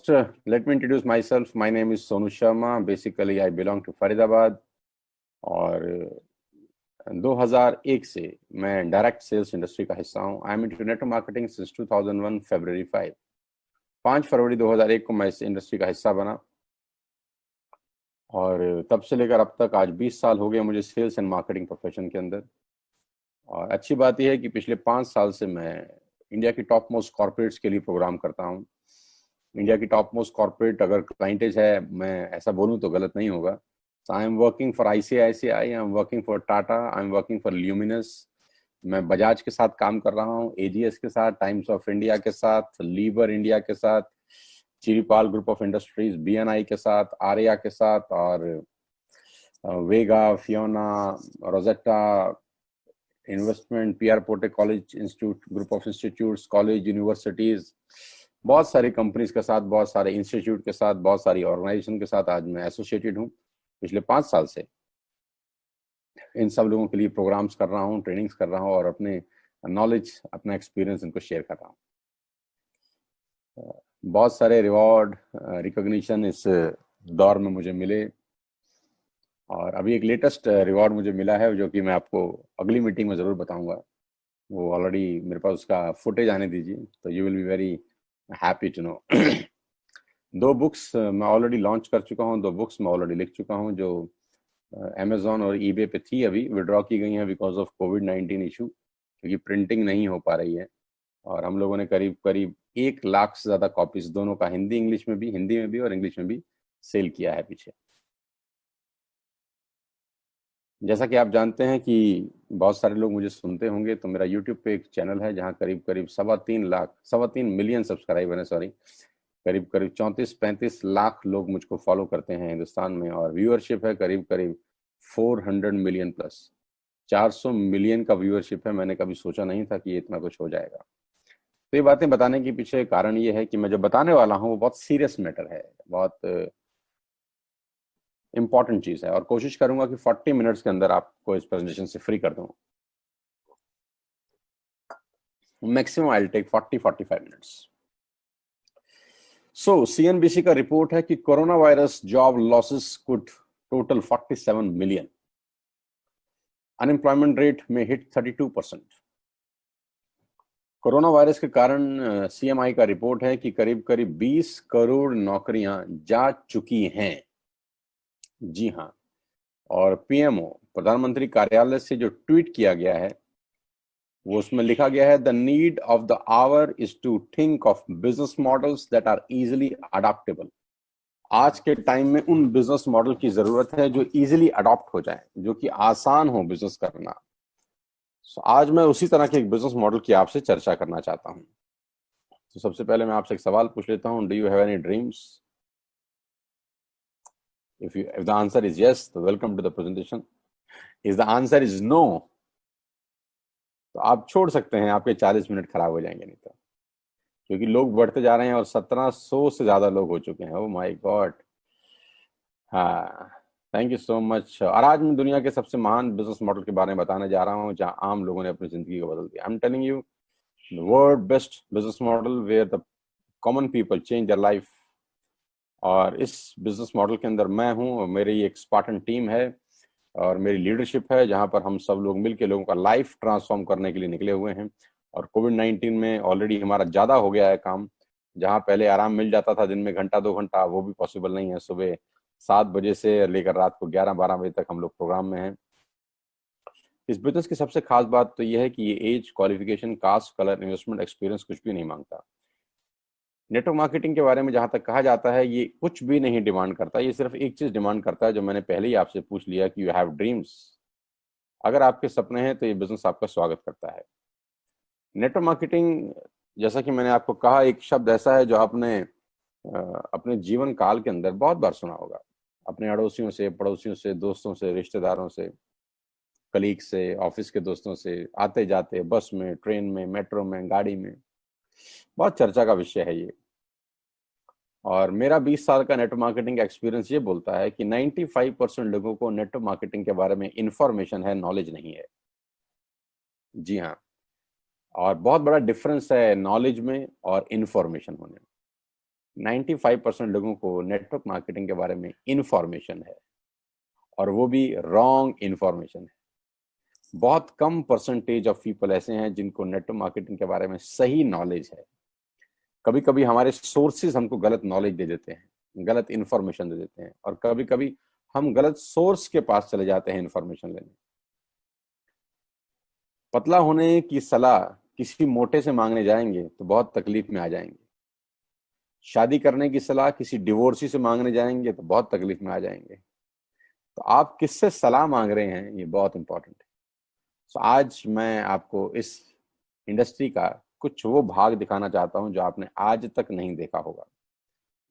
let me introduce myself. My name is Sonu Sharma. Basically, I belong to Faridabad और 2001 से मैं direct sales industry का हिस्सा हूँ. I am into network marketing since 2001 फरवरी 5 फरवरी 2001 को मैं इस इंडस्ट्री का हिस्सा बना और तब से लेकर अब तक आज 20 साल हो गए मुझे सेल्स एंड मार्केटिंग प्रोफेशन के अंदर. और अच्छी बात यह है कि पिछले 5 साल से मैं इंडिया की टॉप मोस्ट कॉर्पोरेट्स के लिए प्रोग्राम करता हूँ. इंडिया की टॉप मोस्ट कॉर्पोरेट अगर क्लाइंटेज है, मैं ऐसा बोलूँ तो गलत नहीं होगा. So I am working for ICICI, I am working for Tata, I am working for Luminous. मैं बजाज के साथ काम कर रहा हूँ, AGS के साथ, टाइम्स ऑफ इंडिया के साथ, लीवर इंडिया के साथ, Chiripal group of industries, BNI के साथ, आर्या के साथ और Vega, Fiona, Rosetta investment, PR Pote college institute, group of institutes, college, universities, बहुत सारी कंपनीज के साथ, बहुत सारे इंस्टीट्यूट के साथ, बहुत सारी ऑर्गेनाइजेशन के साथ आज मैं एसोसिएटेड हूँ. पिछले 5 साल से इन सब लोगों के लिए प्रोग्राम्स कर रहा हूँ, ट्रेनिंग्स कर रहा हूँ और अपने नॉलेज, अपना एक्सपीरियंस इनको शेयर कर रहा हूँ. बहुत सारे रिवॉर्ड, रिकॉग्निशन इस दौर में मुझे मिले और अभी एक लेटेस्ट रिवॉर्ड मुझे मिला है जो कि मैं आपको अगली मीटिंग में ज़रूर बताऊंगा. वो ऑलरेडी मेरे पास उसका फुटेज आने दीजिए तो you will be very happy to know. 2 books मैं ऑलरेडी लॉन्च कर चुका हूँ, 2 बुक्स मैं ऑलरेडी लिख चुका हूँ जो अमेजोन और ईबे पे थी, अभी विड्रॉ की गई हैं बिकॉज ऑफ कोविड-19 इशू, क्योंकि प्रिंटिंग नहीं हो पा रही है. और हम लोगों ने करीब करीब 1 लाख से ज़्यादा कॉपीज दोनों का हिंदी इंग्लिश में भी और इंग्लिश में भी सेल किया है पीछे. जैसा कि आप जानते हैं कि बहुत सारे लोग मुझे सुनते होंगे, तो मेरा यूट्यूब पे एक चैनल है जहाँ करीब करीब 3.25 मिलियन सब्सक्राइबर हैं, सॉरी, करीब करीब 34-35 लाख लोग मुझको फॉलो करते हैं हिंदुस्तान में और व्यूअरशिप है करीब करीब 400 मिलियन प्लस. 400 मिलियन का व्यूअरशिप है. मैंने कभी सोचा नहीं था कि ये इतना कुछ हो जाएगा. तो ये बातें बताने के पीछे कारण ये है कि मैं जो बताने वाला हूँ वो बहुत सीरियस मैटर है, बहुत इंपॉर्टेंट चीज है और कोशिश करूंगा कि 40 मिनट्स के अंदर आपको इस प्रेजेंटेशन से फ्री कर दूं. Maximum I will take 40-45 minutes. So CNBC का रिपोर्ट है कि corona virus job losses could total 47 million. Unemployment rate में हिट 32%. कोरोना वायरस के कारण CMI का रिपोर्ट है कि करीब करीब 20 करोड़ नौकरियां जा चुकी हैं. जी हाँ. और PMO, प्रधानमंत्री कार्यालय से जो ट्वीट किया गया है वो उसमें लिखा गया है, the need of the hour is to think of business models that are easily adoptable. आज के टाइम में उन बिजनेस मॉडल की जरूरत है जो इजिली अडॉप्ट हो जाए, जो कि आसान हो बिजनेस करना. आज मैं उसी तरह के एक बिजनेस मॉडल की आपसे चर्चा करना चाहता हूं. तो सबसे पहले मैं आपसे एक सवाल पूछ लेता हूं, do you have any dreams? If the answer is yes, तो welcome to the presentation. If the answer is no, तो आप छोड़ सकते हैं, आपके 40 मिनट खराब हो जाएंगे नहीं तो, क्योंकि लोग बढ़ते जा रहे हैं और 1700 से ज्यादा लोग हो चुके हैं. ओह माय गॉड. हाँ, थैंक यू सो मच. और आज मैं दुनिया के सबसे महान बिजनेस मॉडल के बारे में बताने जा रहा हूँ जहाँ आम लोगों ने अपनी जिंदगी को बदल दिया. I am telling you the world best business model where the common people change their life. और इस बिजनेस मॉडल के अंदर मैं हूँ, मेरी एक स्पार्टन टीम है और मेरी लीडरशिप है जहां पर हम सब लोग मिलकर लोगों का लाइफ ट्रांसफॉर्म करने के लिए निकले हुए हैं. और कोविड-19 में ऑलरेडी हमारा ज्यादा हो गया है काम. जहां पहले आराम मिल जाता था दिन में घंटा 2 घंटा, वो भी पॉसिबल नहीं है. सुबह 7 बजे से लेकर रात को 11-12 बजे तक हम लोग प्रोग्राम में हैं. इस बिजनेस की सबसे खास बात तो यह है कि ये age, qualification, caste, colour, investment experience कुछ भी नहीं मांगता. नेटवर्क मार्केटिंग के बारे में जहां तक कहा जाता है, ये कुछ भी नहीं डिमांड करता. ये सिर्फ एक चीज डिमांड करता है जो मैंने पहले ही आपसे पूछ लिया कि यू हैव ड्रीम्स. अगर आपके सपने हैं तो ये बिजनेस आपका स्वागत करता है. नेटवर्क मार्केटिंग, जैसा कि मैंने आपको कहा, एक शब्द ऐसा है जो आपने अपने जीवन काल के अंदर बहुत बार सुना होगा. अपने अड़ोसियों से, पड़ोसियों से, दोस्तों से, रिश्तेदारों से, कलीग से, ऑफिस के दोस्तों से, आते जाते बस में, ट्रेन में, मेट्रो में, गाड़ी में, बहुत चर्चा का विषय है ये. और मेरा 20 साल का नेटवर्क मार्केटिंग एक्सपीरियंस ये बोलता है कि 95% लोगों को नेटवर्क मार्केटिंग के बारे में इंफॉर्मेशन है, नॉलेज नहीं है. जी हाँ. और बहुत बड़ा डिफरेंस है नॉलेज में और इंफॉर्मेशन होने में. 95% लोगों को नेटवर्क मार्केटिंग के बारे में इंफॉर्मेशन है, और वो भी रॉन्ग इंफॉर्मेशन है। बहुत कम परसेंटेज ऑफ पीपल ऐसे हैं जिनको नेटवर्क मार्केटिंग के बारे में सही नॉलेज है। कभी कभी हमारे सोर्सेज हमको गलत नॉलेज दे देते हैं, गलत इंफॉर्मेशन दे देते हैं, और कभी कभी हम गलत सोर्स के पास चले जाते हैं इंफॉर्मेशन लेने। पतला होने की सलाह किसी मोटे से मांगने जाएंगे तो बहुत तकलीफ में आ जाएंगे। शादी करने की सलाह किसी डिवोर्सी से मांगने जाएंगे तो बहुत तकलीफ में आ जाएंगे। तो आप किससे सलाह मांग रहे हैं, ये बहुत इंपॉर्टेंट है। तो आज मैं आपको इस इंडस्ट्री का कुछ वो भाग दिखाना चाहता हूं जो आपने आज तक नहीं देखा होगा।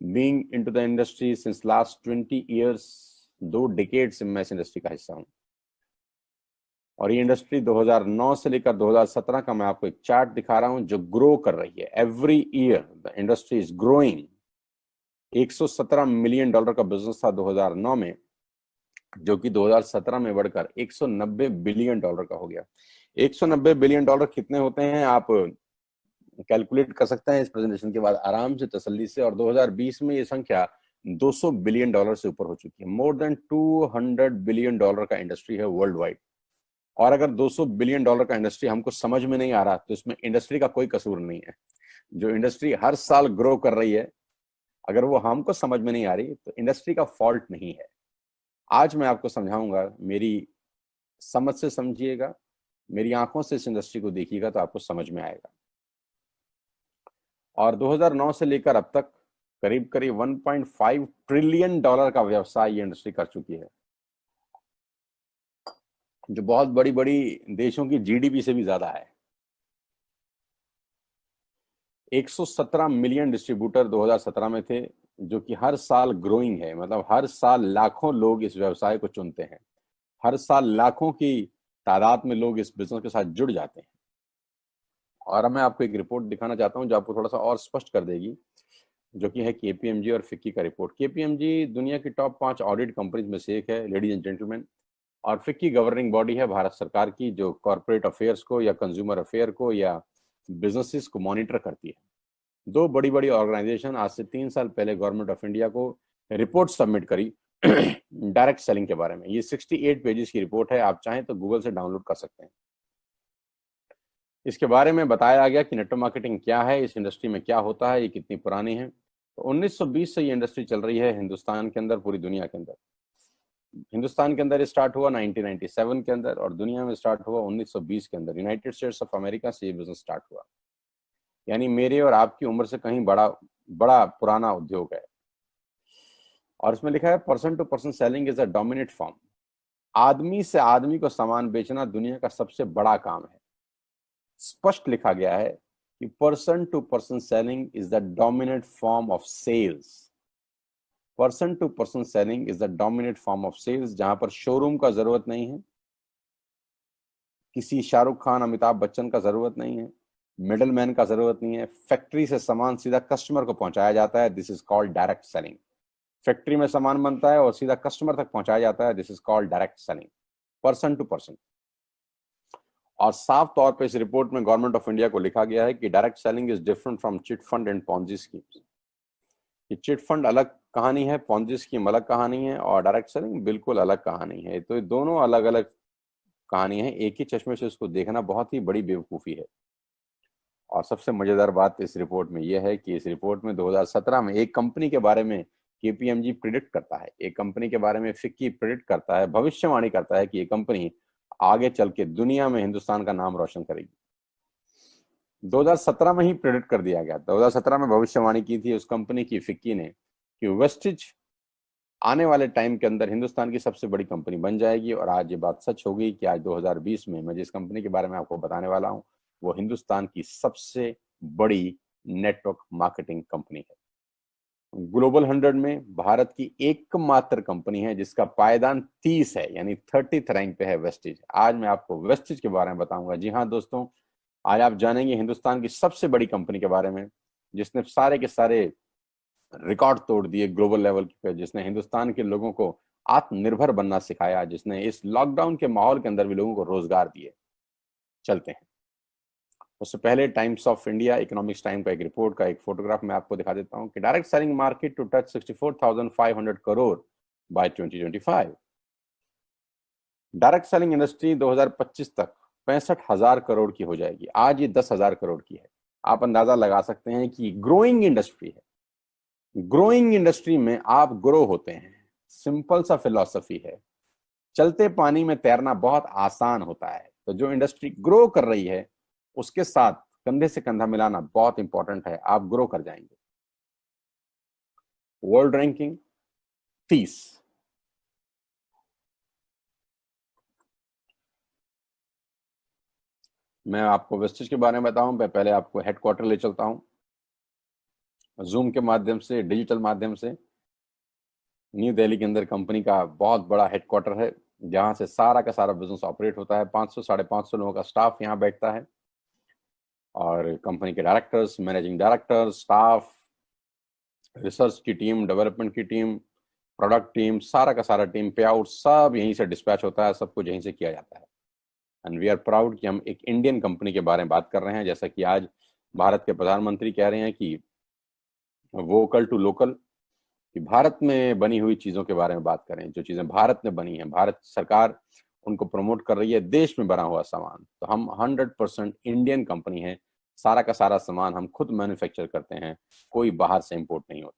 Being into the industry since last 20 years, 2 decade से मैं इस इंडस्ट्री का हिस्सा हूं, और ये इंडस्ट्री 2009 से लेकर 2017 का मैं आपको एक चार्ट दिखा रहा हूं जो ग्रो कर रही है। Every year the industry is growing. 117 million dollar का बिजनेस था 2009 में, जो कि 2017 में बढ़कर 190 बिलियन डॉलर का हो गया। 190 बिलियन डॉलर कितने होते हैं आप कैलकुलेट कर सकते हैं इस प्रेजेंटेशन के बाद आराम से, तसल्ली से। और 2020 में ये संख्या 200 बिलियन डॉलर से ऊपर हो चुकी है। मोर देन 200 बिलियन डॉलर का इंडस्ट्री है वर्ल्ड वाइड। और अगर 200 बिलियन डॉलर का इंडस्ट्री हमको समझ में नहीं आ रहा तो इसमें इंडस्ट्री का कोई कसूर नहीं है। जो इंडस्ट्री हर साल ग्रो कर रही है, अगर वो हमको समझ में नहीं आ रही तो इंडस्ट्री का फॉल्ट नहीं है। आज मैं आपको समझाऊंगा, मेरी समझ से समझिएगा, मेरी आंखों से इस इंडस्ट्री को देखिएगा तो आपको समझ में आएगा। और 2009 से लेकर अब तक करीब करीब 1.5 ट्रिलियन डॉलर का व्यवसाय ये इंडस्ट्री कर चुकी है, जो बहुत बड़ी बड़ी देशों की जीडीपी से भी ज्यादा है। 117 मिलियन डिस्ट्रीब्यूटर 2017 में थे, जो कि हर साल ग्रोइंग है। मतलब हर साल लाखों लोग इस व्यवसाय को चुनते हैं, हर साल लाखों की तादाद में लोग इस बिजनेस के साथ जुड़ जाते हैं। और अब मैं आपको एक रिपोर्ट दिखाना चाहता हूं जो आपको थोड़ा सा और स्पष्ट कर देगी, जो कि है केपीएमजी और फिक्की का रिपोर्ट। केपीएमजी दुनिया की टॉप 5 ऑडिट कंपनीज में से एक है, लेडीज एंड जेंटलमैन। और फिक्की गवर्निंग बॉडी है भारत सरकार की, जो कॉर्पोरेट अफेयर्स को या कंज्यूमर अफेयर को या बिजनेसेस को मॉनिटर करती है। 2 बड़ी बड़ी ऑर्गेनाइजेशन आज से 3 साल पहले गवर्नमेंट ऑफ इंडिया को रिपोर्ट सबमिट करी डायरेक्ट सेलिंग के बारे में। ये 68 पेजेस की रिपोर्ट है, आप चाहें तो गूगल से डाउनलोड कर सकते हैं। इसके बारे में बताया गया कि नेटवर्क मार्केटिंग क्या है, इस इंडस्ट्री में क्या होता है, ये कितनी पुरानी है। तो 1920 से ये इंडस्ट्री चल रही है हिंदुस्तान के अंदर, पूरी दुनिया के अंदर। हिंदुस्तान के अंदर स्टार्ट हुआ 1997 के अंदर, और दुनिया में स्टार्ट हुआ 1920 के अंदर। यूनाइटेड स्टेट्स ऑफ अमेरिका से ये बिजनेस स्टार्ट हुआ। यानी मेरे और आपकी उम्र से कहीं बड़ा पुराना उद्योग है। और इसमें लिखा है person to person selling is a dominate form. आदमी से आदमी को सामान बेचना दुनिया का सबसे बड़ा काम है। स्पष्ट लिखा गया है कि person to person selling is the dominate form of sales. Person to person selling is the dominate form of sales, जहां पर शोरूम का जरूरत नहीं है, किसी शाहरुख खान अमिताभ बच्चन का जरूरत नहीं है, मिडल मैन का जरूरत नहीं है। फैक्ट्री से सामान सीधा कस्टमर को पहुंचाया जाता है, this is called direct selling. Factory में सामान बनता है और सीधा कस्टमर तक पहुंचाया जाता है, this is called direct selling, person to person. और साफ तौर पे इस रिपोर्ट में गवर्नमेंट ऑफ इंडिया को लिखा गया है कि direct selling is different from chit fund and Ponzi schemes. कि चिट फंड अलग कहानी है, पॉन्जी स्कीम अलग कहानी है, और डायरेक्ट सेलिंग बिल्कुल अलग कहानी है। तो ये दोनों अलग अलग कहानी है, एक ही चश्मे से इसको देखना बहुत ही बड़ी बेवकूफ़ी है। और सबसे मजेदार बात इस रिपोर्ट में यह है कि इस रिपोर्ट में 2017 में एक कंपनी के बारे में केपीएमजी प्रिडिक्ट करता है, एक कंपनी के बारे में फिक्की प्रिडिक्ट करता है, भविष्यवाणी करता है कि ये कंपनी आगे चल के दुनिया में हिंदुस्तान का नाम रोशन करेगी। 2017 में ही प्रेडिक्ट कर दिया गया। 2017 में भविष्यवाणी की थी उस कंपनी की, फिक्की ने, कि वेस्टिज आने वाले टाइम के अंदर हिंदुस्तान की सबसे बड़ी कंपनी बन जाएगी। और आज ये बात सच हो गई कि आज 2020 में मैं जिस कंपनी के बारे में आपको बताने वाला हूं वो हिंदुस्तान की सबसे बड़ी नेटवर्क मार्केटिंग कंपनी है। ग्लोबल 100 में भारत की एकमात्र कंपनी है जिसका पायदान 30 है, यानी 30th रैंक पे है वेस्टिज। आज मैं आपको वेस्टिज के बारे में बताऊंगा। जी हाँ दोस्तों, आज आप जानेंगे हिंदुस्तान की सबसे बड़ी कंपनी के बारे में, जिसने सारे के सारे रिकॉर्ड तोड़ दिए ग्लोबल लेवल पे, जिसने हिंदुस्तान के लोगों को आत्मनिर्भर बनना सिखाया, जिसने इस लॉकडाउन के माहौल के अंदर भी लोगों को रोजगार दिए। चलते हैं। उससे पहले times of India economics time का एक रिपोर्ट का एक फोटोग्राफ मैं आपको दिखा देता हूं कि direct selling market to touch 64,500 crore by 2025। Direct selling industry 2025 तक 65,000 करोड़ की हो जाएगी। आज ये 10,000 करोड़ की है। आप अंदाजा लगा सकते हैं कि ग्रोइंग इंडस्ट्री है। ग्रोइंग इंडस्ट्री में आप ग्रो होते हैं। सिंपल सा फिलॉसफी है। चलते पानी में तैरना बहुत आसान होता है। तो जो इंडस्ट्री ग्रो कर रही है उसके साथ कंधे से कंधा मिलाना बहुत इंपॉर्टेंट है। आप ग्रो कर जाएंगे। World ranking 30। मैं आपको वेस्टेज के बारे में बताऊं, मैं पहले आपको हेडक्वार्टर ले चलता हूं जूम के माध्यम से, डिजिटल माध्यम से। न्यू दिल्ली के अंदर कंपनी का बहुत बड़ा हेडक्वार्टर है जहां से सारा का सारा बिजनेस ऑपरेट होता है। 500 550 लोगों का स्टाफ यहाँ बैठता है और कंपनी के directors, managing director, staff, research की टीम, डेवलपमेंट की टीम, प्रोडक्ट टीम, सारा का सारा टीम, पे आउट सब यहीं से डिस्पैच होता है। सब कुछ यहीं से किया जाता है। एंड वी आर प्राउड कि हम एक इंडियन कंपनी के बारे में बात कर रहे हैं। जैसा कि आज भारत के प्रधानमंत्री कह रहे हैं कि वोकल टू लोकल, कि भारत में बनी हुई चीजों के बारे में बात करें। जो चीजें भारत में बनी हैं, भारत सरकार उनको प्रमोट कर रही है। देश में बना हुआ सामान, तो हम 100% इंडियन कंपनी है। सारा का सारा सामान हम खुद मैन्युफैक्चर करते हैं, कोई बाहर से इंपोर्ट नहीं होता।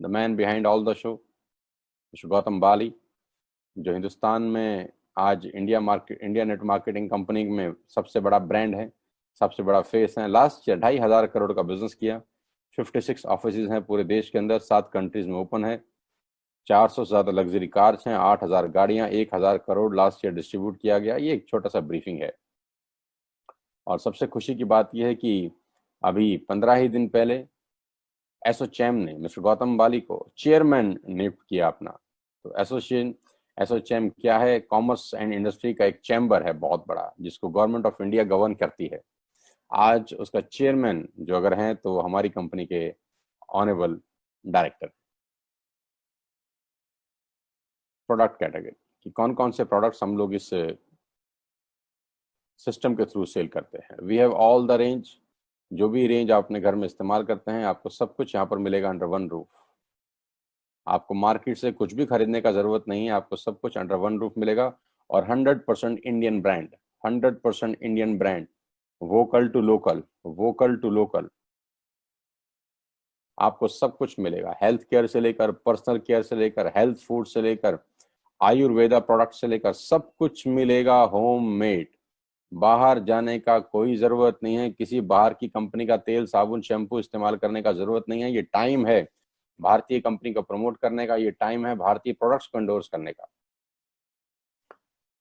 The man behind all the show, mister Gautam Bali, जो हिंदुस्तान में आज इंडिया नेट मार्केटिंग कंपनी में सबसे बड़ा ब्रांड है, सबसे बड़ा फेस है। लास्ट ईयर 2,500 करोड़ का बिजनेस किया। 56 ऑफिस हैं पूरे देश के अंदर, 7 कंट्रीज में ओपन है। 400 से ज्यादा लग्जरी कार्स हैं, 8,000 गाड़ियां, 1,000 करोड़ लास्ट ईयर डिस्ट्रीब्यूट किया गया। ये एक छोटा सा ब्रीफिंग है। और सबसे खुशी की बात यह है कि अभी 15 ही दिन पहले एसोचैम ने मिस्टर गौतम बाली को चेयरमैन नियुक्त किया अपना। तो एसोचैम क्या है? कॉमर्स एंड इंडस्ट्री का एक चैम्बर है बहुत बड़ा, जिसको गवर्नमेंट ऑफ इंडिया गवर्न करती है। आज उसका चेयरमैन जो अगर हैं तो हमारी कंपनी के ऑनरेबल डायरेक्टर। प्रोडक्ट कैटेगरी कि कौन कौन से प्रोडक्ट्स हम लोग इस सिस्टम के थ्रू सेल करते हैं। We have all the range. जो भी रेंज आप अपने घर में इस्तेमाल करते हैं, आपको सब कुछ यहाँ पर मिलेगा अंडर वन रूफ। आपको मार्केट से कुछ भी खरीदने का जरूरत नहीं है, आपको सब कुछ अंडर वन रूफ मिलेगा। और 100% Indian brand, 100% Indian brand. Vocal to local, vocal to local. आपको सब कुछ मिलेगा, हेल्थ केयर से लेकर, पर्सनल केयर से लेकर, हेल्थ फूड से लेकर, आयुर्वेदा प्रोडक्ट से लेकर, सब कुछ मिलेगा होम मेड। बाहर जाने का कोई जरूरत नहीं है। किसी बाहर की कंपनी का तेल, साबुन, शैम्पू इस्तेमाल करने का जरूरत नहीं है। ये टाइम है भारतीय कंपनी को प्रमोट करने का। ये टाइम है भारतीय प्रोडक्ट्स को एंडोर्स करने का।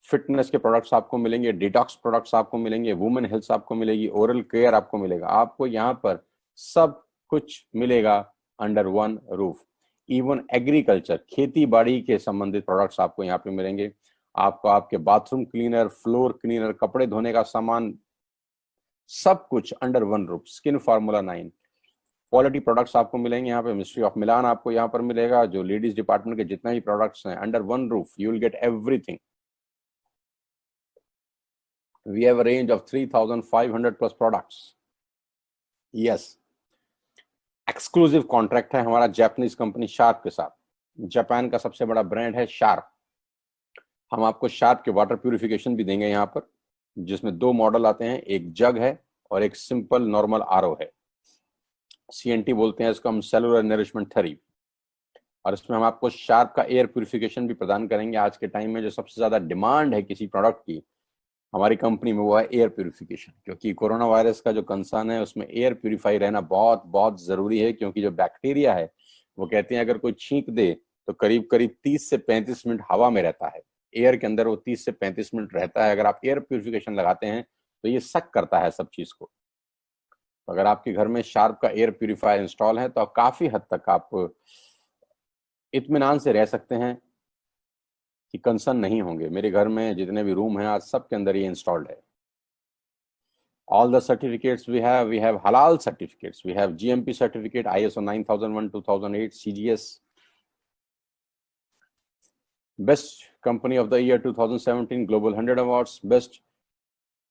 फिटनेस के प्रोडक्ट्स आपको मिलेंगे, डिटॉक्स प्रोडक्ट्स आपको मिलेंगे, वुमेन हेल्थ आपको मिलेगी, ओरल केयर आपको मिलेगा। आपको यहाँ पर सब कुछ मिलेगा under one roof. Even agriculture, खेती बाड़ी के संबंधित प्रोडक्ट्स आपको यहाँ पे मिलेंगे। आपको आपके बाथरूम क्लीनर, फ्लोर क्लीनर, कपड़े धोने का सामान, सब कुछ under one roof. Skin formula 9 quality products आपको मिलेंगे यहाँ पे। मिस्ट्री ऑफ मिलान आपको यहाँ पर मिलेगा। जो लेडीज डिपार्टमेंट के जितना भी प्रोडक्ट्स हैं, under one roof you will get everything. We have a range of 3,500 plus products. Yes, exclusive contract है हमारा जापानीज कंपनी शार्प के साथ। जापान का सबसे बड़ा ब्रांड है शार्प। हम आपको शार्प के वाटर प्यूरिफिकेशन भी देंगे यहाँ पर, जिसमें 2 मॉडल आते हैं। एक जग है और एक सिंपल नॉर्मल आरओ है। CNT बोलते हैं इसको हम, सेलुलर नरिशमेंट थेरेपी। और इसमें हम आपको शार्प का एयर प्यूरिफिकेशन भी प्रदान करेंगे। आज के टाइम में जो सबसे ज्यादा डिमांड है किसी प्रोडक्ट की हमारी कंपनी में, वो है एयर प्यूरिफिकेशन। क्योंकि कोरोना वायरस का जो कंसर्न है उसमें एयर प्यूरिफाई रहना बहुत बहुत जरूरी है। क्योंकि जो बैक्टीरिया है वो कहते हैं अगर कोई छींक दे तो करीब करीब 30 से 35 मिनट हवा में रहता है। एयर के अंदर वो 30 से 35 मिनट रहता है। अगर आप एयर प्यूरिफिकेशन लगाते हैं तो ये सक करता है सब चीज को। तो अगर आपके घर में शार्प का एयर प्यूरिफायर इंस्टॉल है तो आप काफी हद तक आप इत्मीनान से रह सकते हैं कि कंसर्न नहीं होंगे। मेरे घर में जितने भी रूम हैं आज सबके अंदर ये इंस्टॉल्ड है। All the certificates we have halal certificates, we have GMP certificate, ISO 9001 2008, CGS, best company of the year 2017 global 100 awards, best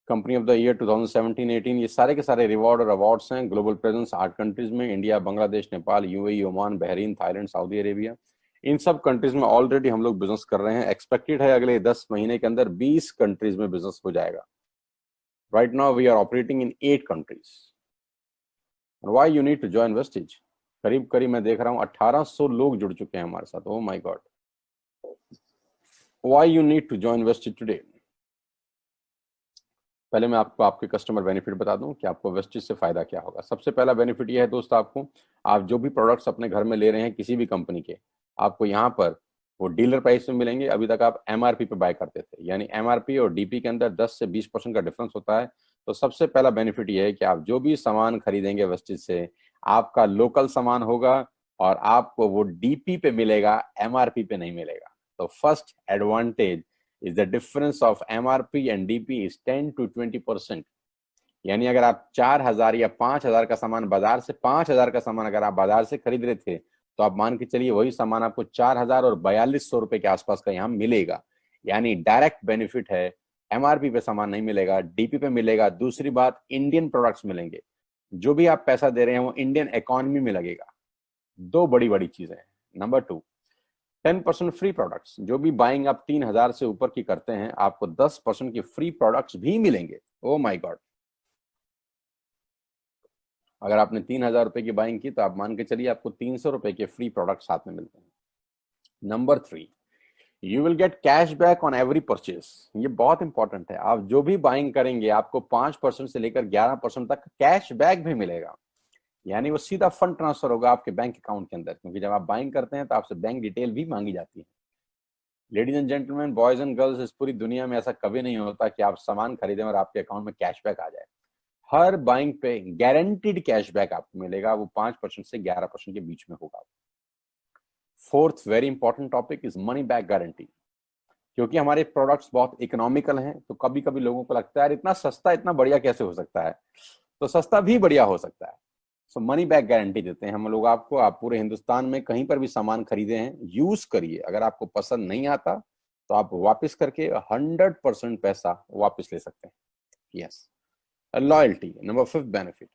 company of the year 2017-18, ये सारे के सारे रिवॉर्ड और अवार्ड्स हैं। ग्लोबल प्रेजेंस 8 कंट्रीज में, India, Bangladesh, Nepal, UAE, Oman, Bahrain, Thailand, Saudi Arabia, इन सब countries में ऑलरेडी हम लोग बिजनेस कर रहे हैं। एक्सपेक्टेड है अगले 10 महीने के अंदर 20 कंट्रीज में बिजनेस हो जाएगा। Right now we are operating in 8 countries. Why you need to join Vestige? करीब करीब मैं देख रहा हूँ 1800 लोग जुड़ चुके हैं हमारे साथ। Oh my god. Why you need to join Vestige today? पहले मैं आपको आपके कस्टमर बेनिफिट बता दूं कि आपको वेस्टिज से फायदा क्या होगा। सबसे पहला बेनिफिट ये है दोस्त, आपको आप जो भी प्रोडक्ट्स अपने घर में ले रहे हैं किसी भी कंपनी के, आपको यहाँ पर वो डीलर प्राइस में मिलेंगे। अभी तक आप एमआरपी पे बाय करते थे, यानी एमआरपी और डीपी के अंदर 10 से 20% का डिफरेंस होता है। तो सबसे पहला बेनिफिट ये है कि आप जो भी सामान खरीदेंगे वेस्टिज से, आपका लोकल सामान होगा और आपको वो डीपी पे मिलेगा, एमआरपी पे नहीं मिलेगा। तो first advantage is the difference of MRP and DP is 10 to 20%। यानी अगर आप 4000 या 5000 का सामान बाजार से 5000 का सामान अगर आप बाजार से खरीद रहे थे, तो आप मान के चलिए वही सामान आपको 4000 और 4200 रुपए के आसपास का यहाँ मिलेगा। यानी डायरेक्ट बेनिफिट है। एमआरपी पे सामान नहीं मिलेगा, डीपी पे मिलेगा। दूसरी बात, इंडियन प्रोडक्ट्स मिलेंगे। जो भी आप पैसा दे रहे हैं वो इंडियन इकोनॉमी में लगेगा। दो बड़ी बड़ी चीजें हैं। Number 2, 10% free products. जो भी बाइंग आप 3000 से ऊपर की करते हैं, आपको 10% की फ्री प्रोडक्ट्स भी मिलेंगे। Oh my God. अगर आपने 3000 रुपए की बाइंग की तो आप मान के चलिए आपको 300 रुपए के फ्री प्रोडक्ट साथ में मिलते हैं। Number 3, you will get cash back on every purchase. ये बहुत इंपॉर्टेंट है। आप जो भी बाइंग करेंगे आपको 5% से लेकर 11% तक कैश बैक भी मिलेगा। यानी वो सीधा फंड ट्रांसफर होगा आपके बैंक अकाउंट के अंदर, क्योंकि जब आप बाइंग करते हैं तो आपसे बैंक डिटेल भी मांगी जाती है। Ladies and gentleman, boys and girls, इस पूरी दुनिया में ऐसा कभी नहीं होता कि आप सामान खरीदें और आपके अकाउंट में कैशबैक आ जाए। हर बाइंग पे गारंटीड कैशबैक आपको मिलेगा। वो 5% से 11% के बीच में होगा। Fourth very important topic is money back guarantee. क्योंकि हमारे प्रोडक्ट्स बहुत इकोनॉमिकल हैं, तो कभी कभी लोगों को लगता है यार इतना सस्ता इतना बढ़िया कैसे हो सकता है, तो सस्ता भी बढ़िया हो सकता है। सो मनी बैक गारंटी देते हैं हम लोग आपको। आप पूरे हिंदुस्तान में कहीं पर भी सामान खरीदे हैं, यूज करिए। अगर आपको पसंद नहीं आता तो आप वापस करके 100% पैसा वापस ले सकते हैं। Yes, loyalty. Number 5th benefit,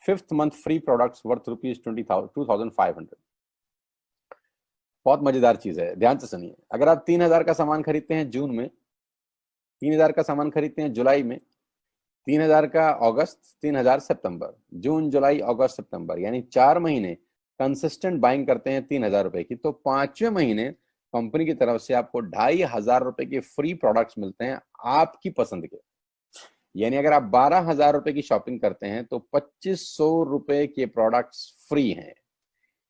5th month free products worth ₹2500। बहुत मजेदार चीज है, ध्यान से सुनिए। अगर आप 3000 का सामान खरीदते हैं जून में, 3000 का सामान खरीदते हैं जुलाई में, 3000 का अगस्त, 3000 सितंबर, जून, जुलाई, अगस्त, सितंबर, यानी 4 महीने कंसिस्टेंट बाइंग करते हैं 3000 रुपए की, तो 5वें महीने कंपनी की तरफ से आपको 2500 रुपए के फ्री प्रोडक्ट्स मिलते हैं आपकी पसंद के। यानी अगर आप 12000 रुपए की शॉपिंग करते हैं तो 2500 रुपए के प्रोडक्ट्स फ्री हैं।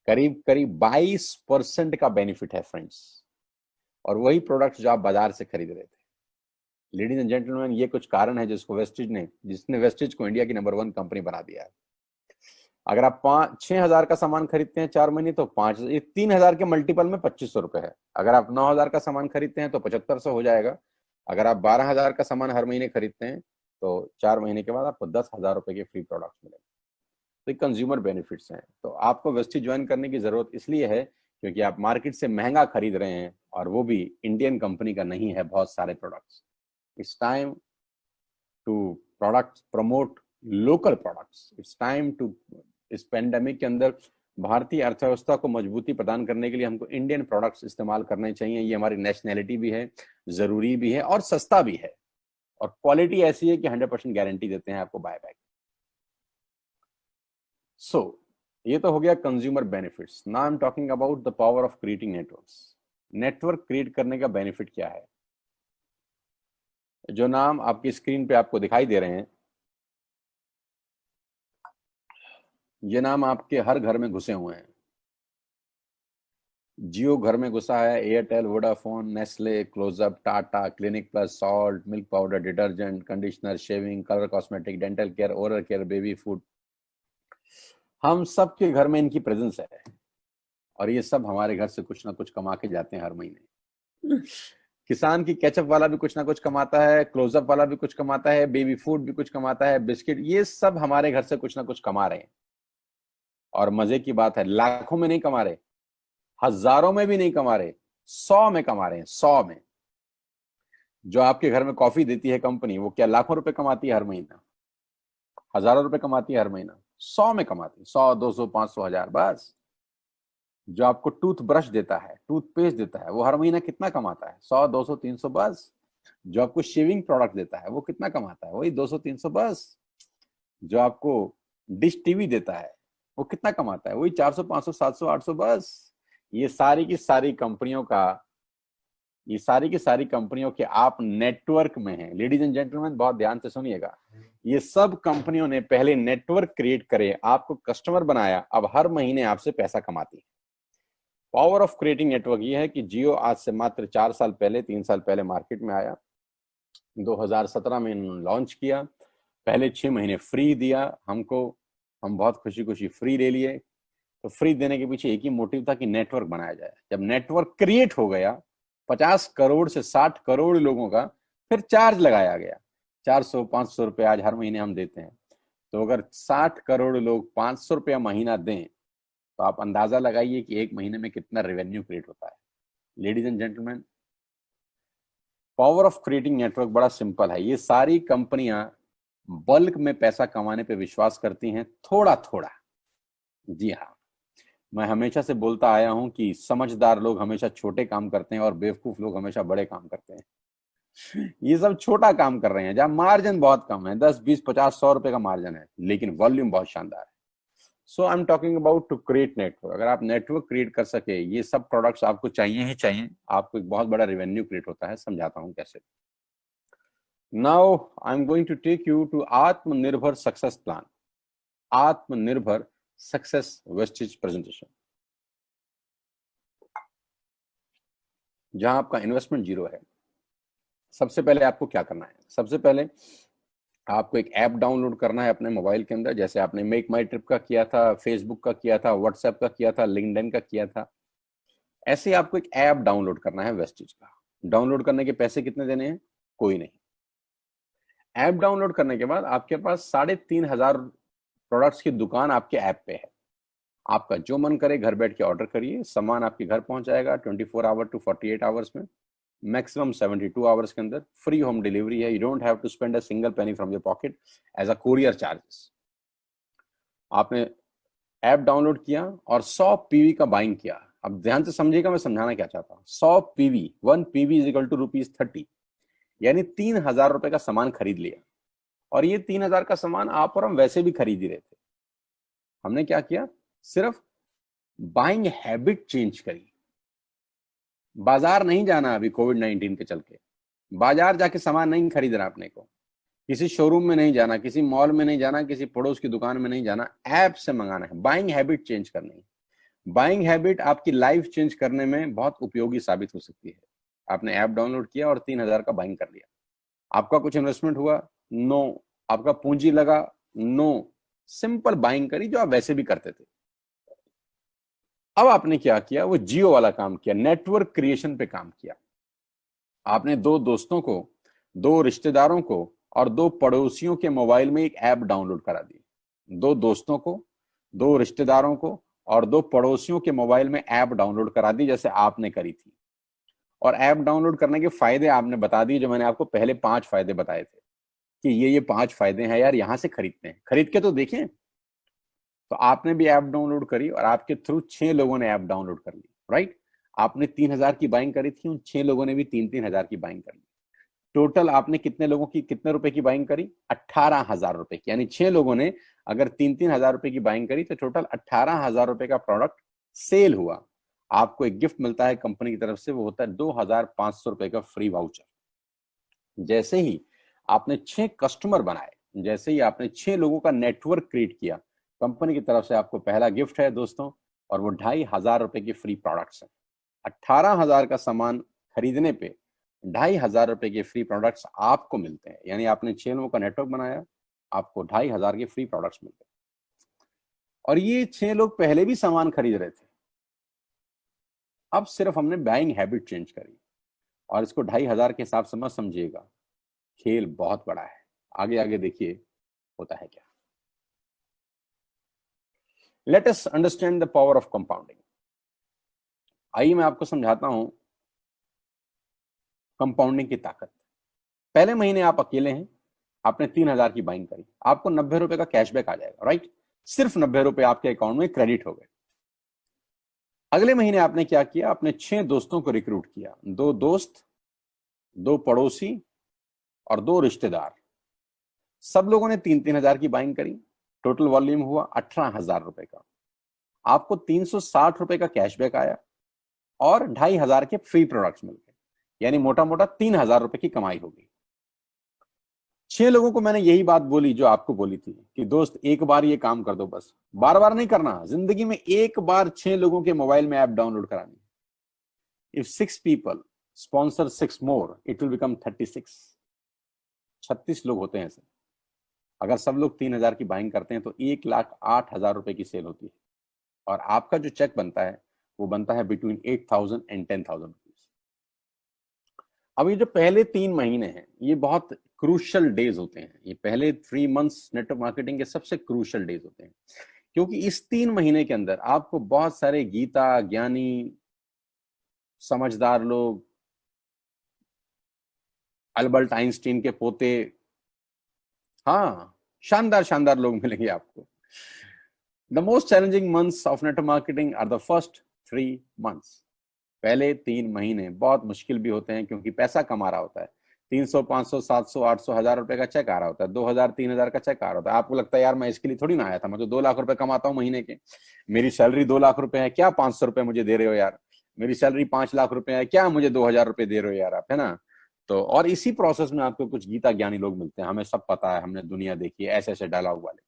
करीब करीब 22% का बेनिफिट है फ्रेंड्स। और वही प्रोडक्ट्स जो आप बाजार से खरीद रहे थे। लेडीज एंड जेंटलमैन, ये कुछ कारण है जिसने वेस्टिज को इंडिया की नंबर 1 कंपनी बना दिया है। अगर आप 6,000 का सामान खरीदते हैं 4 महीने तो 3000 के मल्टीपल में 2500 रुपए है। अगर आप 9000 का सामान खरीदते हैं तो 7500 हो जाएगा। अगर आप 12000 का सामान हर महीने खरीदते हैं तो 4 महीने के बाद आपको 10,000 रुपए के फ्री प्रोडक्ट्स मिलेंगे। तो ये कंज्यूमर बेनिफिट्स हैं। तो आपको वेस्टिज ज्वाइन करने की जरूरत इसलिए है क्योंकि आप मार्केट से महंगा खरीद रहे हैं, और वो भी इंडियन कंपनी का नहीं है बहुत सारे products. It's time to promote local products. It's time to, इस पेंडेमिक के अंदर भारतीय अर्थव्यवस्था को मजबूती प्रदान करने के लिए हमको इंडियन प्रोडक्ट्स इस्तेमाल करने चाहिए। ये हमारी नेशनैलिटी भी है, जरूरी भी है और सस्ता भी है, और क्वालिटी ऐसी है कि 100% गारंटी देते हैं आपको बाय बैक। सो ये तो हो गया consumer benefits. Now I am talking about the power of creating networks. Network create करने का बेनिफिट क्या है? जो नाम आपकी स्क्रीन पे आपको दिखाई दे रहे हैं, ये नाम आपके हर घर में घुसे हुए हैं। जियो घर में घुसा है, Airtel, Vodafone, Nestle, Closeup, Tata, Clinic Plus, salt, milk powder, detergent, conditioner, shaving, colour cosmetic, dental care, oral care, baby food, हम सब के घर में इनकी प्रेजेंस है। और ये सब हमारे घर से कुछ ना कुछ कमा के जाते हैं हर महीने। किसान की केचप वाला भी कुछ ना कुछ कमाता है, क्लोजअप वाला भी कुछ कमाता है, बेबी फूड भी कुछ कमाता है, बिस्किट, ये सब हमारे घर से कुछ ना कुछ कमा रहे हैं। और मजे की बात है, लाखों में नहीं कमा रहे, हजारों में भी नहीं कमा रहे, 100 में कमा रहे हैं, 100 में। जो आपके घर में कॉफी देती है कंपनी, वो क्या लाखों रुपए कमाती है हर महीना? हजारों रुपए कमाती है हर महीना? 100 में कमाती है, 100, 200, 500, 1000 बस। जो आपको टूथब्रश देता है, टूथपेस्ट देता है, वो हर महीना कितना कमाता है? 100, 200, 300 बस। जो आपको शेविंग प्रोडक्ट देता है वो कितना कमाता है? वही 200, 300 बस। जो आपको डिश टीवी देता है वो कितना कमाता है? वही 400, 500, 700, 800 बस। ये सारी की सारी कंपनियों का, ये सारी की सारी कंपनियों के आप नेटवर्क में हैं। लेडीज एंड जेंटलमैन, बहुत ध्यान से सुनिएगा। ये सब कंपनियों ने पहले नेटवर्क क्रिएट करे, आपको कस्टमर बनाया, अब हर महीने आपसे पैसा कमाती है। पावर ऑफ क्रिएटिंग नेटवर्क ये है कि जियो आज से मात्र 4 साल पहले, 3 साल पहले मार्केट में आया। 2017 में इन्होंने लॉन्च किया। पहले 6 महीने फ्री दिया हमको, हम बहुत खुशी खुशी फ्री ले लिए। तो फ्री देने के पीछे एक ही मोटिव था कि नेटवर्क बनाया जाए। जब नेटवर्क क्रिएट हो गया, 50 करोड़ से 60 करोड़ लोगों का, फिर चार्ज लगाया गया। 400, 500 रुपए आज हर महीने हम देते हैं। तो अगर 60 करोड़ लोग 500 रुपया महीना दें, तो आप अंदाजा लगाइए कि एक महीने में कितना रेवेन्यू क्रिएट होता है। Ladies and gentleman, power of creating network बड़ा सिंपल है। ये सारी कंपनियां बल्क में पैसा कमाने पे विश्वास करती हैं, थोड़ा थोड़ा। जी हाँ, मैं हमेशा से बोलता आया हूं कि समझदार लोग हमेशा छोटे काम करते हैं और बेवकूफ लोग हमेशा बड़े काम करते हैं। ये सब छोटा काम कर रहे हैं जहां मार्जिन बहुत कम है, 10, 20, 50, 100 रुपए का मार्जिन है, लेकिन वॉल्यूम बहुत शानदार है। So I am talking about to create network. अगर आप नेटवर्क क्रिएट कर सके, ये सब प्रोडक्ट्स आपको चाहिए ही चाहिए, आपको एक बहुत बड़ा रेवेन्यू क्रिएट होता है। समझाता हूं कैसे। Now I am going to take you to Atmanirbhar success plan, Atmanirbhar success Vestige presentation, जहां आपका इन्वेस्टमेंट जीरो है। सबसे पहले आपको क्या करना है? सबसे पहले आपको एक ऐप डाउनलोड करना है अपने मोबाइल के अंदर, जैसे आपने मेक माई ट्रिप का किया था, फेसबुक का किया था, व्हाट्सएप का किया था, लिंक्डइन का किया था। ऐसे ही आपको एक ऐप डाउनलोड करना है वेस्टेज का। डाउनलोड करने के पैसे कितने देने हैं? कोई नहीं। ऐप डाउनलोड करने के बाद आपके पास 3,500 प्रोडक्ट्स की दुकान आपके ऐप पे है। आपका जो मन करे घर बैठ के ऑर्डर करिए, सामान आपके घर पहुंच जाएगा 24 आवर टू 48 आवर्स में, मैक्सिमम 72 आवर्स के अंदर। फ्री होम डिलीवरी है। You don't have to spend a single penny from your pocket as a courier charges. आपने ऐप डाउनलोड किया और 100 पीवी का बाइंग किया। अब ध्यान से समझिएगा मैं समझाना क्या चाहता हूँ। 100 PV, 1 PV is equal to ₹30, यानी 3,000 रुपए का सामान खरीद लिया। और ये 3,000 का सामान आप और हम वैसे भी खरीद ही रहे थे। हमने क्या किया? सिर्फ बाइंग हैबिट चेंज करी। बाजार नहीं जाना अभी कोविड-19 के चलते, बाजार जाके सामान नहीं खरीदना अपने को, किसी शोरूम में नहीं जाना, किसी मॉल में नहीं जाना, किसी पड़ोस की दुकान में नहीं जाना, ऐप से मंगाना है। बाइंग हैबिट चेंज करनी है। बाइंग हैबिट आपकी लाइफ चेंज करने में बहुत उपयोगी साबित हो सकती है। आपने ऐप डाउनलोड किया और 3,000 का बाइंग कर लिया। आपका कुछ इन्वेस्टमेंट हुआ? नो। आपका पूंजी लगा? नो। सिंपल बाइंग करी जो आप वैसे भी करते थे। अब आपने क्या किया? वो जियो वाला काम किया, नेटवर्क क्रिएशन पे काम किया। आपने 2 दोस्तों को, 2 रिश्तेदारों को और 2 पड़ोसियों के मोबाइल में एक ऐप डाउनलोड करा दी। 2 दोस्तों को, 2 रिश्तेदारों को और 2 पड़ोसियों के मोबाइल में ऐप डाउनलोड करा दी, जैसे आपने करी थी। और ऐप डाउनलोड करने के फायदे आपने बता दिए, जो मैंने आपको पहले 5 फायदे बताए थे कि ये 5 फायदे हैं यार, यहां से खरीदते हैं, खरीद के तो देखें। तो आपने भी ऐप डाउनलोड करी और आपके थ्रू 6 लोगों ने ऐप डाउनलोड कर ली, राइट? आपने 3,000 की बाइंग करी थी, उन 6 लोगों ने भी 3-3 हजार की बाइंग कर ली। टोटल आपने कितने लोगों की, कितने रुपए की बाइंग करी? 18,000 रुपए की। यानी 6 लोगों ने अगर 3-3 हजार रुपए की बाइंग करी तो टोटल 18,000 रुपए का प्रोडक्ट सेल हुआ। आपको एक गिफ्ट मिलता है कंपनी की तरफ से, वो होता है 2,500 रुपए का फ्री वाउचर। जैसे ही आपने 6 कस्टमर बनाए, जैसे ही आपने 6 लोगों का नेटवर्क क्रिएट किया, कंपनी की तरफ से आपको पहला गिफ्ट है दोस्तों, और वो 2,500 रुपए की फ्री प्रोडक्ट्स है। 18,000 का सामान खरीदने पे 2,500 रुपए के फ्री प्रोडक्ट्स आपको मिलते हैं। यानी आपने 6 लोगों का नेटवर्क बनाया, आपको 2,500 के फ्री प्रोडक्ट्स मिलते हैं। और ये 6 लोग पहले भी सामान खरीद रहे थे, अब सिर्फ हमने बाइंग हैबिट चेंज करी। और इसको 2,500 के हिसाब से मत समझिएगा, खेल बहुत बड़ा है। आगे आगे देखिए होता है क्या। Let us understand the power of compounding. आइए मैं आपको समझाता हूं कंपाउंडिंग की ताकत। पहले महीने आप अकेले हैं, आपने 3,000 की बाइंग करी, आपको 90 रुपए का कैशबैक आ जाएगा, राइट? सिर्फ 90 रुपए आपके अकाउंट में क्रेडिट हो गए। अगले महीने आपने क्या किया, आपने 6 दोस्तों को रिक्रूट किया, 2 दोस्त, 2 पड़ोसी और 2 रिश्तेदार। सब लोगों ने 3,000 की बाइंग करी, टोटल वॉल्यूम हुआ 18,000 रुपए का। आपको 360 रुपए का कैशबैक आया और 2,500 के फ्री प्रोडक्ट्स मिल गए, यानी मोटा मोटा 3,000 रुपए की कमाई होगी। 6 लोगों को मैंने यही बात बोली जो आपको बोली थी कि दोस्त एक बार ये काम कर दो, बस बार बार नहीं करना, जिंदगी में एक बार 6 लोगों के मोबाइल में ऐप डाउनलोड करानी। If 6 people sponsor 6 more, it will become 36। 36 लोग होते हैं ऐसे। अगर सब लोग 3,000 की बाइंग करते हैं तो 1,08,000 रुपए की सेल होती है, और आपका जो चेक बनता है वो बनता है बिटवीन 8,000 एंड 10,000 रुपीज। अब ये जो पहले 3 महीने हैं ये बहुत क्रूशल डेज होते हैं, ये पहले 3 मंथ्स नेटवर्क मार्केटिंग के सबसे क्रूशल डेज होते हैं, क्योंकि इस 3 महीने के अंदर आपको बहुत सारे गीता ज्ञानी समझदार लोग, अल्बर्ट आइंस्टीन के पोते, हाँ शानदार शानदार लोग मिलेंगे आपको। The most challenging months of network marketing are the first 3 months. पहले 3 महीने बहुत मुश्किल भी होते हैं, क्योंकि पैसा कमा रहा होता है, 300 500 700 800 1000 रुपए का चेक आ रहा होता है, 2,000 3,000 का चेक आ रहा होता है। आपको लगता है यार मैं इसके लिए थोड़ी ना आया था, मैं तो 2 लाख रुपए कमाता हूँ महीने के, मेरी सैलरी 2 लाख रुपए है, क्या 500 रुपए मुझे दे रहे हो यार, मेरी सैलरी 5 लाख रुपए है, क्या मुझे 2,000 रुपए दे रहे हो यार आप, है ना? तो और इसी प्रोसेस में आपको कुछ गीता ज्ञानी लोग मिलते हैं, हमें सब पता है, हमने दुनिया देखी है, ऐसे ऐसे डायलॉग वाले।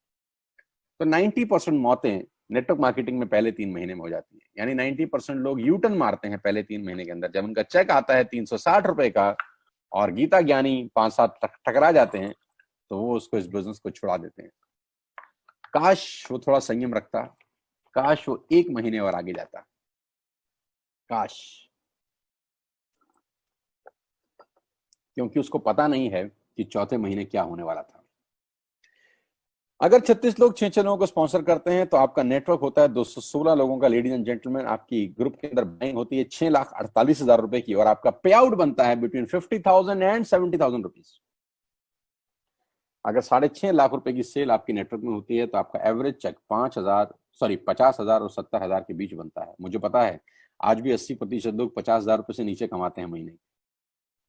तो 90% मौतें नेटवर्क मार्केटिंग में पहले 3 महीने में हो जाती है, यानी 90% लोग यूटर्न मारते हैं पहले 3 महीने के अंदर। जब उनका चेक आता है 360 रुपए का और गीता ज्ञानी 5-7 टकरा जाते हैं, तो वो उसको, इस बिजनेस को छुड़ा देते हैं। काश वो थोड़ा संयम रखता, काश वो 1 महीने और आगे जाता, काश, क्योंकि उसको पता नहीं है कि चौथे महीने क्या होने वाला था। अगर 36 लोग 6 लोगों को स्पॉन्सर करते हैं तो आपका नेटवर्क होता है 216 लोगों का। लेडीज एंड जेंटलमैन, आपकी ग्रुप के अंदर बाइंग होती है 6,48,000 रुपए की, और आपका पे आउट बनता है बिटवीन 50,000 एंड 70,000 रुपीज। अगर 6.5 लाख रुपए की सेल आपकी नेटवर्क में होती है तो आपका एवरेज चेक 50,000 और 70,000 के बीच बनता है। मुझे पता है आज भी 80% लोग 50,000 रुपए से नीचे कमाते हैं महीने,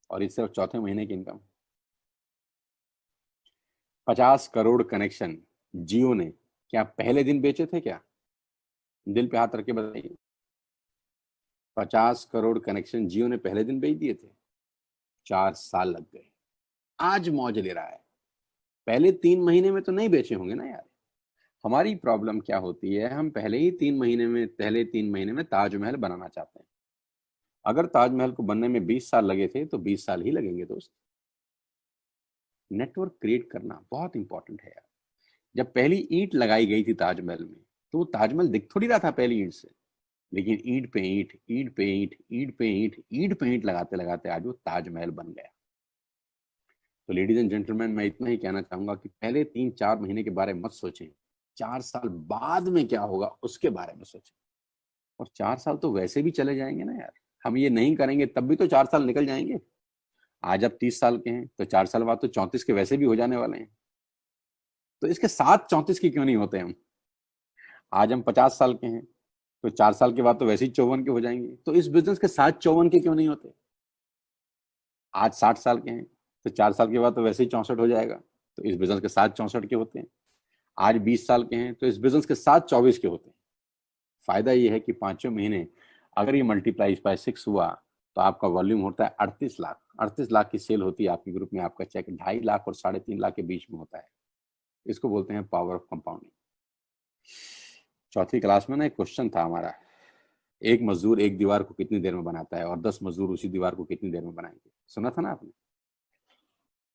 और इससे सिर्फ चौथे महीने की इनकम। 50 करोड़ कनेक्शन जियो ने क्या पहले दिन बेचे थे क्या? दिल पे हाथ रख के बताइए। 50 करोड़ कनेक्शन जियो ने पहले दिन बेच दिए थे? 4 साल लग गए, आज मौज ले रहा है। पहले 3 महीने में तो नहीं बेचे होंगे ना यार। हमारी प्रॉब्लम क्या होती है, हम पहले 3 महीने में ताजमहल बनाना चाहते हैं। अगर ताजमहल को बनने में 20 साल लगे थे तो 20 साल ही लगेंगे दोस्त। नेटवर्क क्रिएट करना बहुत इंपॉर्टेंट है यार। जब पहली ईंट लगाई गई थी ताजमहल में, तो वो ताजमहल दिख थोड़ी रहा था पहली ईंट से, लेकिन ईंट पे ईंट, ईंट पे ईंट, ईंट पे ईंट, ईंट पे ईंट लगाते लगाते आज वो ताजमहल बन गया। तो लेडीज एंड जेंटलमैन, मैं इतना ही कहना चाहूंगा कि पहले 3-4 महीने के बारे में मत सोचें, 4 साल बाद में क्या होगा उसके बारे में सोचें। और 4 साल तो वैसे भी चले जाएंगे ना यार, हम ये नहीं करेंगे तब भी तो 4 साल निकल जाएंगे। आज आप 30 साल के हैं तो 4 साल बाद तो 34 के वैसे भी हो जाने वाले हैं, तो इसके साथ 34 के क्यों नहीं होते हम? आज हम 50 साल के हैं तो 4 साल के बाद तो वैसे ही 54 के हो जाएंगे, तो इस बिजनेस के साथ 54 के क्यों नहीं होते? आज 60 साल के हैं तो 4 साल के बाद तो वैसे ही 64 हो जाएगा, तो इस बिजनेस के साथ 64 के होते हैं। आज 20 साल के हैं तो इस बिजनेस के साथ 24 के होते हैं। फायदा ये है कि 5 महीने अगर ये मल्टीप्लाई बाय 6 हुआ तो आपका वॉल्यूम होता है 38 लाख। 38 लाख की सेल होती है आपके ग्रुप में, आपका चेक 2.5 लाख और 3.5 लाख के बीच में होता है। इसको बोलते हैं पावर ऑफ कंपाउंडिंग। चौथी क्लास में ना एक क्वेश्चन था हमारा, एक मजदूर एक दीवार को कितनी देर में बनाता है और 10 मजदूर उसी दीवार को कितनी देर में बनाएंगे? सुना था ना आपने?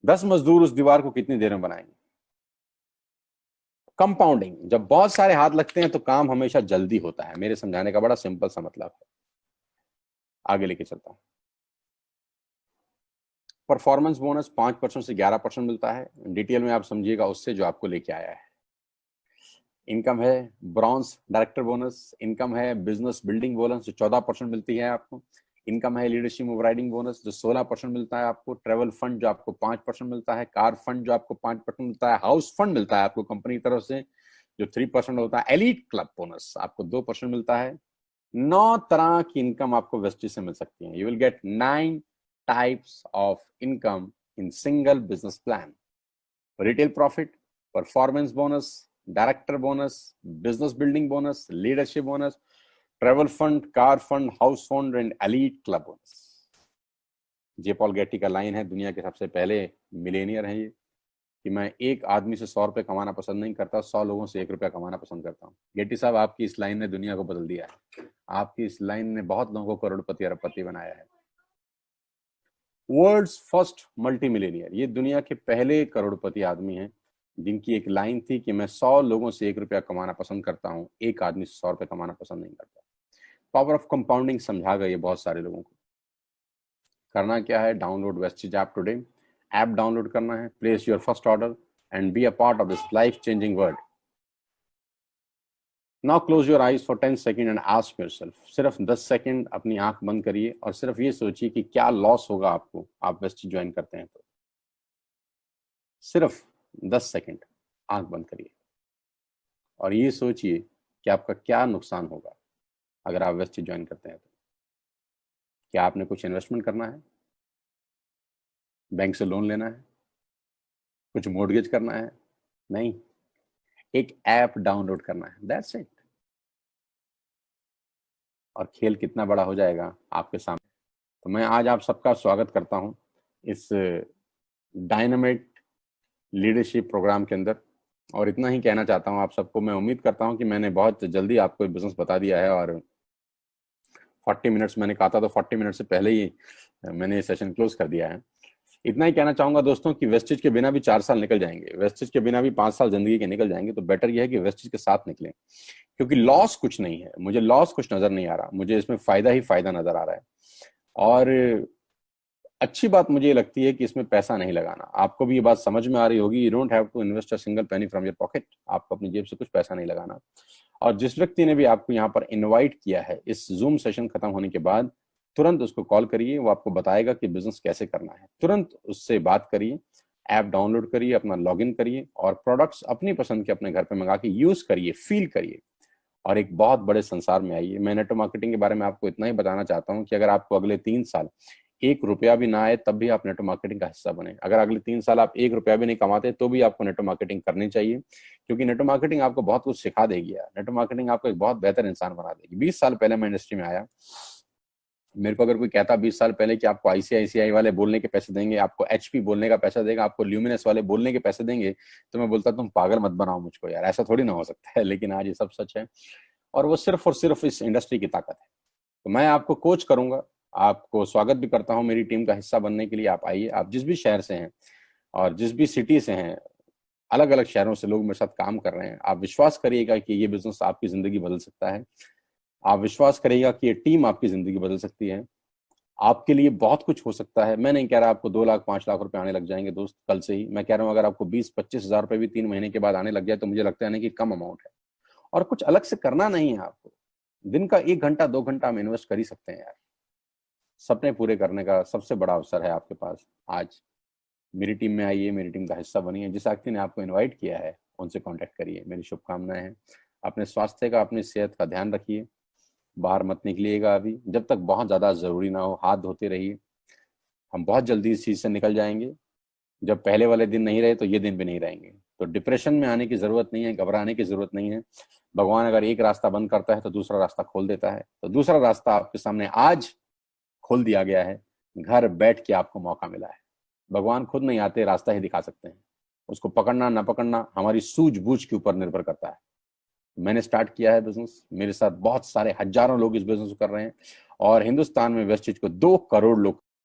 10 मजदूर उस दीवार को कितनी देर में बनाएंगे? कंपाउंडिंग, जब बहुत सारे हाथ लगते हैं तो काम हमेशा जल्दी होता है। मेरे समझाने का बड़ा सिंपल सा मतलब है, आगे लेके चलता हूं। परफॉर्मेंस बोनस 5% से 11% मिलता है, डिटेल में आप समझिएगा उससे जो आपको लेके आया है। इनकम है ब्रॉन्ज डायरेक्टर बोनस, इनकम है बिजनेस बिल्डिंग बोनस जो 14% मिलती है आपको, इनकम है लीडरशिप ओवरराइडिंग बोनस जो 16% मिलता है आपको, ट्रेवल फंड जो आपको 5% मिलता है, कार फंड जो आपको 5% मिलता है, हाउस फंड मिलता है आपको कंपनी की तरफ से जो 3% होता है, एलीट क्लब बोनस आपको 2% मिलता है। 9 तरह की इनकम आपको वेस्टेज से मिल सकती है। You will get 9 types of income in single business plan. Retail profit, performance bonus, director bonus, business building bonus, leadership bonus, travel fund, car fund, house fund and elite club bonus. J Paul Getty का line है, दुनिया के सबसे पहले Millionaire है ये, कि मैं एक आदमी से 100 रुपए कमाना पसंद नहीं करता, 100 लोगों से 1 रुपया कमाना पसंद करता हूँ। गेटी साहब, आपकी इस लाइन ने दुनिया को बदल दिया है। आपकी इस लाइन ने बहुत लोगों को करोड़पति अरबपति बनाया है। वर्ल्ड्स फर्स्ट मल्टी मिलेनियर, ये दुनिया के पहले करोड़पति आदमी हैं जिनकी एक लाइन थी कि मैं 100 लोगों से 1 रुपया कमाना पसंद करता हूँ, एक आदमी से 100 रुपये कमाना पसंद नहीं करता। पावर ऑफ कंपाउंडिंग समझा गया ये बहुत सारे लोगों को। करना क्या है, download wastage app today. App download करना है, place your first order and be a part of this life changing world. Now close your eyes for 10 second and ask yourself, सिर्फ 10 सेकेंड अपनी आंख बंद करिए और सिर्फ ये सोचिए कि क्या लॉस होगा आपको, आप वेस्टेज ज्वाइन करते हैं तो। सिर्फ 10 सेकेंड आंख बंद करिए और ये सोचिए कि आपका क्या नुकसान होगा अगर आप वेस्टेज ज्वाइन करते हैं तो। क्या आपने कुछ इन्वेस्टमेंट करना है, बैंक से लोन लेना है, कुछ मॉर्गेज करना है? नहीं, एक ऐप डाउनलोड करना है, दैट्स इट। और खेल कितना बड़ा हो जाएगा आपके सामने। तो मैं आज आप सबका स्वागत करता हूं इस डायनामिक लीडरशिप प्रोग्राम के अंदर, और इतना ही कहना चाहता हूं आप सबको। मैं उम्मीद करता हूं कि मैंने बहुत जल्दी आपको बिजनेस बता दिया है और 40 मिनट्स मैंने कहा था, तो 40 मिनट से पहले ही मैंने ये सेशन क्लोज कर दिया है। इतना ही कहना चाहूंगा दोस्तों कि वेस्टेज के बिना भी 4 साल निकल जाएंगे, वेस्टेज के बिना भी 5 साल जिंदगी के निकल जाएंगे, तो बेटर यह है कि वेस्टेज के साथ निकलें, क्योंकि लॉस कुछ नहीं है। मुझे लॉस कुछ नजर नहीं आ रहा, मुझे इसमें फायदा ही फायदा नजर आ रहा है। और अच्छी बात मुझे लगती है कि इसमें पैसा नहीं लगाना। आपको भी ये बात समझ में आ रही होगी, you don't have to invest a single penny from your pocket. आपको अपनी जेब से कुछ पैसा नहीं लगाना। और जिस व्यक्ति ने भी आपको यहाँ पर इनवाइट किया है, इस जूम सेशन खत्म होने के बाद तुरंत उसको कॉल करिए, वो आपको बताएगा कि बिजनेस कैसे करना है। तुरंत उससे बात करिए, ऐप डाउनलोड करिए, अपना लॉगिन करिए और प्रोडक्ट्स अपनी पसंद के अपने घर पे मंगा के यूज करिए, फील करिए और एक बहुत बड़े संसार में आइए। मैं नेटवर्क मार्केटिंग के बारे में आपको इतना ही बताना चाहता हूँ कि अगर आपको अगले 3 साल 1 रुपया भी ना आए तब भी आप नेटवर्क मार्केटिंग का हिस्सा बने। अगर अगले 3 साल आप 1 रुपया भी नहीं कमाते तो भी आपको नेटवर्क मार्केटिंग करनी चाहिए, क्योंकि नेटवर्क मार्केटिंग आपको बहुत कुछ सिखा देगी यार। नेटवर्क मार्केटिंग आपको एक बहुत बेहतर इंसान बना देगी। 20 साल पहले मैं इंडस्ट्री में आया, मेरे को अगर कोई कहता 20 साल पहले कि आपको आईसीआईसीआई वाले बोलने के पैसे देंगे, आपको एचपी बोलने का पैसा देगा, आपको ल्यूमिनस वाले बोलने के पैसे देंगे, तो मैं बोलता तुम पागल मत बनाओ मुझको यार, ऐसा थोड़ी ना हो सकता है। लेकिन आज ये सब सच है और वो सिर्फ और सिर्फ इस इंडस्ट्री की ताकत है। तो मैं आपको कोच करूंगा, आपको स्वागत भी करता हूं मेरी टीम का हिस्सा बनने के लिए। आप आइए, आप जिस भी शहर से हैं और जिस भी सिटी से हैं, अलग अलग शहरों से लोग मेरे साथ काम कर रहे हैं। आप विश्वास करिएगा कि ये बिजनेस आपकी जिंदगी बदल सकता है। आप विश्वास करिएगा कि ये टीम आपकी जिंदगी बदल सकती है। आपके लिए बहुत कुछ हो सकता है। मैं नहीं कह रहा आपको 2 लाख 5 लाख रुपए आने लग जाएंगे दोस्त कल से ही। मैं कह रहा हूँ अगर आपको 20-25 हजार रुपए भी 3 महीने के बाद आने लग जाए तो मुझे लगता है ना कि कम अमाउंट है। और कुछ अलग से करना नहीं है आपको, दिन का 1 घंटा 2 घंटा हम इन्वेस्ट कर ही सकते हैं यार। सपने पूरे करने का सबसे बड़ा अवसर है आपके पास आज। मेरी टीम में आइए, मेरी टीम का हिस्सा बनिए। जिस व्यक्ति ने आपको इनवाइट किया है उनसे कांटेक्ट करिए। मेरी शुभकामनाएं हैं। अपने स्वास्थ्य का, अपनी सेहत का ध्यान रखिए। बाहर मत निकलिएगा अभी, जब तक बहुत ज्यादा जरूरी ना हो। हाथ धोते रहिए। हम बहुत जल्दी इस चीज से निकल जाएंगे। जब पहले वाले दिन नहीं रहे तो ये दिन भी नहीं रहेंगे। तो डिप्रेशन में आने की जरूरत नहीं है, घबराने की जरूरत नहीं है। भगवान अगर एक रास्ता बंद करता है तो दूसरा रास्ता खोल देता है। तो दूसरा रास्ता आपके सामने आज खोल दिया गया है। घर बैठ के आपको मौका मिला है। भगवान खुद नहीं आते, रास्ता ही दिखा सकते हैं। उसको पकड़ना ना पकड़ना हमारी सूझबूझ के ऊपर निर्भर करता है। मैंने स्टार्ट किया है बिजनेस, मेरे साथ बहुत सारे हजारों लोग इस बिजनेस को कर रहे हैं और हिंदुस्तान में वेस्टेज को 2 करोड़ लोग